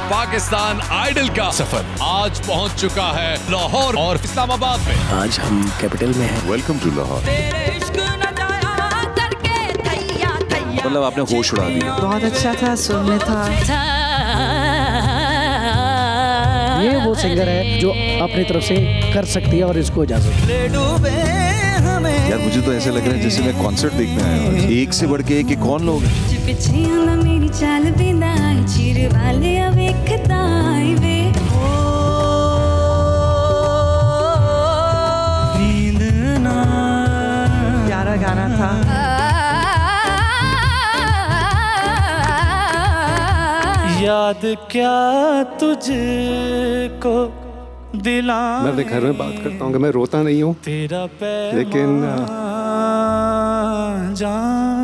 Pakistan idol का सफर आज पहुंच चुका है लाहौर और इस्लामाबाद में। आज हम कैपिटल में हैं। Welcome to Lahore. मतलब आपने होश उड़ा दिया। बहुत अच्छा था, सुर में था। ये वो सिंगर है जो अपनी तरफ से कर सकती है और इसको इजाजत। यार मुझे तो ऐसे लग रहा है जैसे मैं कॉन्सर्ट देखने आया हूँ। एक से बढ़ के एक, कौन लोग हैं? मेरी चाल बिना चीर वाले अवेखता वे नींद ना प्यारा गाना था। याद क्या तुझको दिला मैं अपने घर में बात करता हूँ कि मैं रोता नहीं हूँ, तेरा पैर लेकिन जान